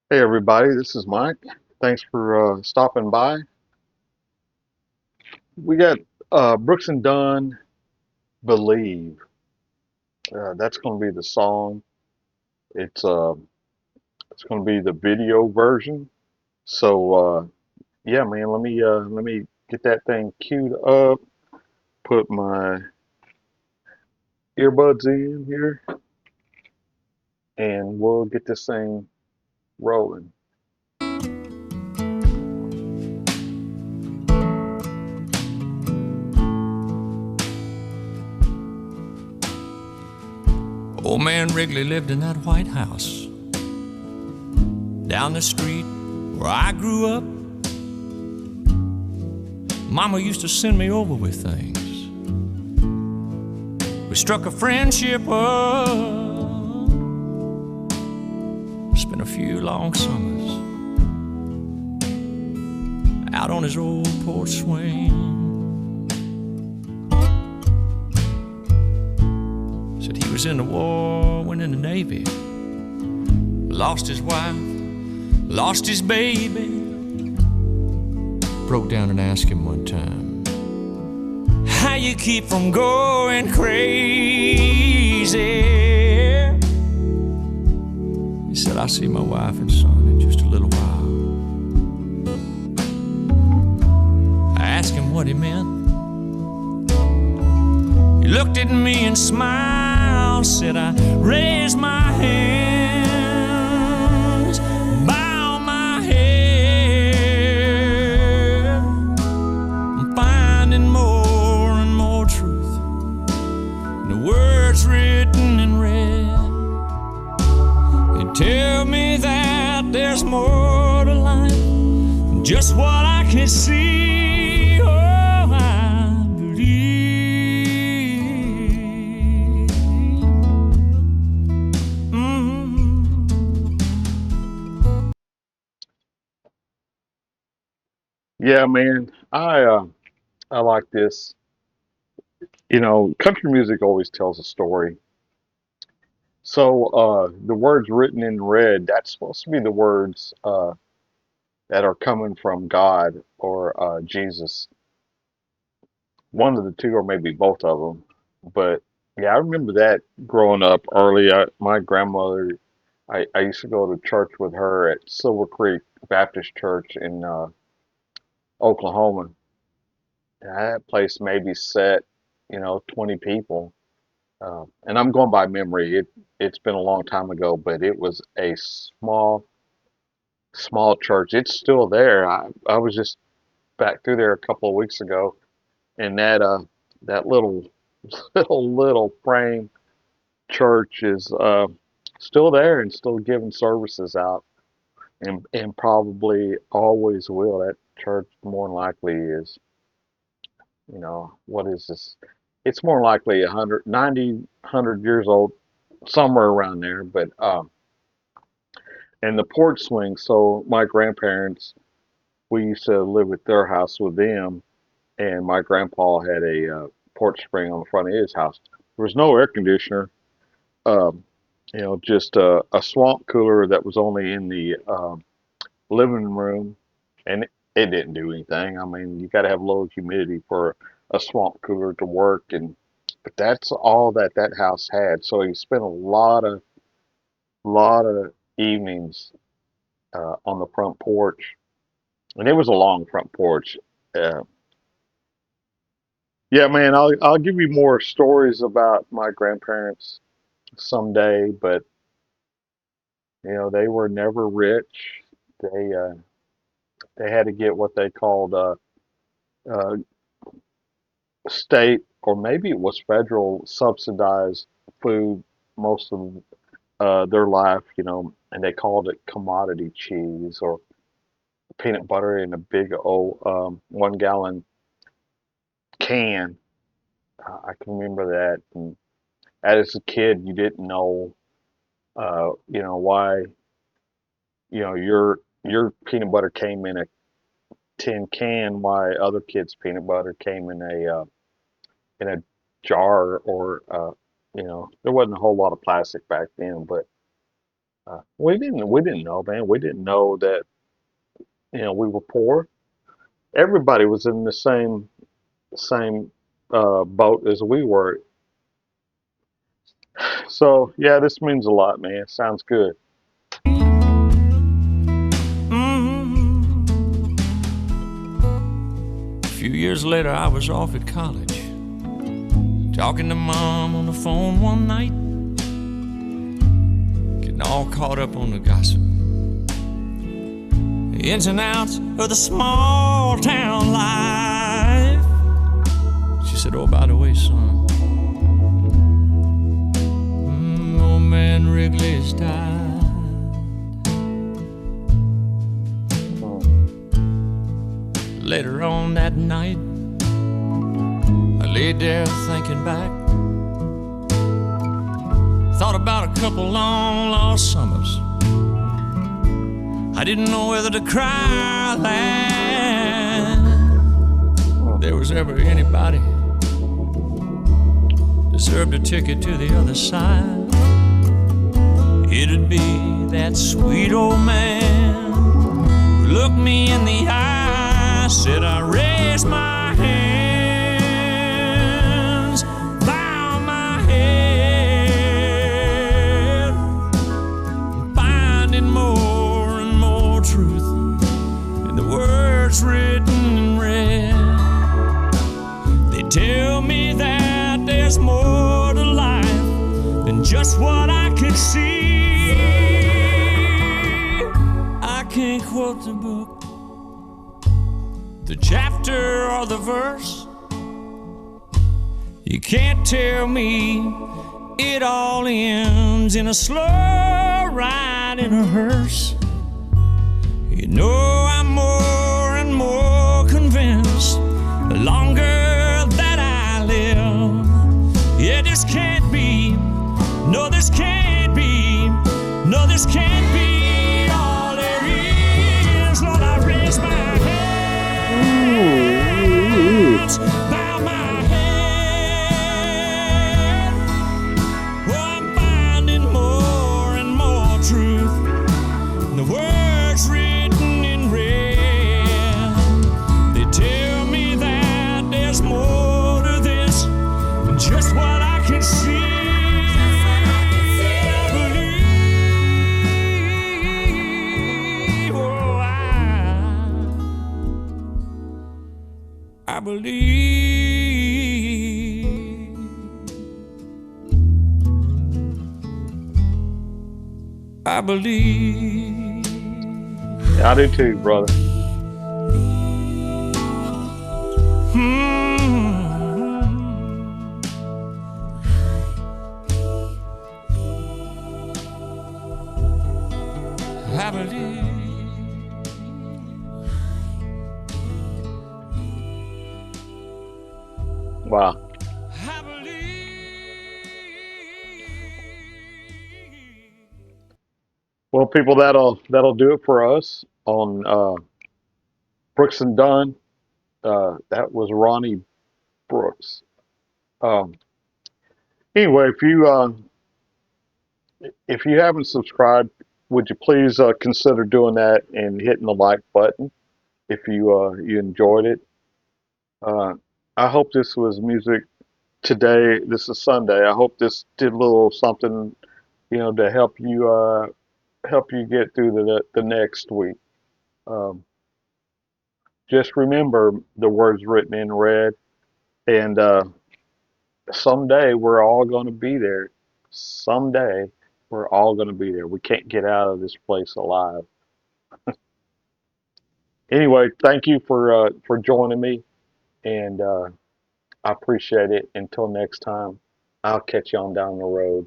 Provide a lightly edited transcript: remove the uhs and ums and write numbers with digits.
Hey everybody, this is Mike. Thanks for stopping by. We got Brooks and Dunn, "Believe." That's going to be the song. It's uh, it's going to be the video version. So yeah, man, let me get that thing queued up. Put my earbuds in here, and we'll get this thing rolling. Old man Wrigley lived in that White House down the street where I grew up. Mama used to send me over with things. We struck a friendship up, spent a few long summers out on his old porch swing. Said he was in the war, went in the Navy, lost his wife, lost his baby. Broke down and asked him one time, how you keep from going crazy? He said, I'll see my wife and son in just a little while. I asked him what he meant. He looked at me and smiled, said, I raised my hands, bow my head. I'm finding more and more truth in the words written in red. They tell me that there's more to life than just what I can see. Oh, I believe. Yeah, man, I like this. You know, country music always tells a story. So the words written in red, that's supposed to be the words that are coming from God or Jesus. One of the two, or maybe both of them. But yeah, I remember that growing up early. My grandmother, I used to go to church with her at Silver Creek Baptist Church in Oklahoma. And that place maybe set, 20 people. And I'm going by memory. It's been a long time ago, but it was a small church. It's still there. I was just back through there a couple of weeks ago, and that little little frame church is still there and still giving services out, and probably always will. That church more than likely is, what is this? It's more likely 100 years old, somewhere around there. But and the porch swing. So my grandparents, we used to live at their house with them, and my grandpa had a porch spring on the front of his house. There was no air conditioner, um, just a swamp cooler that was only in the living room, and it didn't do anything. I mean, you got to have low humidity for a swamp cooler to work, and but that's all that house had. So he spent a lot of evenings on the front porch, and it was a long front porch. Uh, yeah, man, I'll give you more stories about my grandparents someday, but they were never rich. They had to get what they called uh, state, or maybe it was federal subsidized food most of their life, and they called it commodity cheese or peanut butter in a big old 1 gallon can. I can remember that. And as a kid, you didn't know, why, your peanut butter came in a tin can, why other kids' peanut butter came in a jar, or there wasn't a whole lot of plastic back then, but We didn't know, man. We didn't know that we were poor. Everybody was in the same boat as we were. So yeah, this means a lot, man. Sounds good. Mm-hmm. A few years later, I was off at college, talking to Mom on the phone one night, getting all caught up on the gossip, the ins and outs of the small town life. She said, "Oh, by the way, son, old man Wrigley's died." Later on that night, I laid there thinking back. Thought about a couple long lost summers. I didn't know whether to cry or laugh. If there was ever anybody deserved a ticket to the other side, it'd be that sweet old man who looked me in the eye. Said, I raised my hands, bow my head, finding more and more truth in the words written in red. They tell me that there's more to life than just what I can see. I can't quote the book, the chapter or the verse. You can't tell me it all ends in a slow ride in a hearse. You know I'm more and more convinced the longer that I live. Yeah, this can't be, no this can't be, no this can't be all there is. Lord, I raise my hands, bow my head. Oh, I'm finding more and more truth in the words written in red. They tell me that there's more to this than just what I can see. I believe, oh, I believe. I believe. I do too, brother. I believe. Wow. I believe. Well, people, that'll do it for us on Brooks and Dunn. That was Ronnie Brooks. Um, anyway, if you haven't subscribed, would you please consider doing that and hitting the like button if you enjoyed it. Uh, I hope this was music today. This is Sunday. I hope this did a little something, to help you get through the next week. Um, just remember the words written in red, and someday we're all going to be there. Someday we're all going to be there. We can't get out of this place alive. Anyway, thank you for joining me, and I appreciate it. Until next time, I'll catch you on down the road.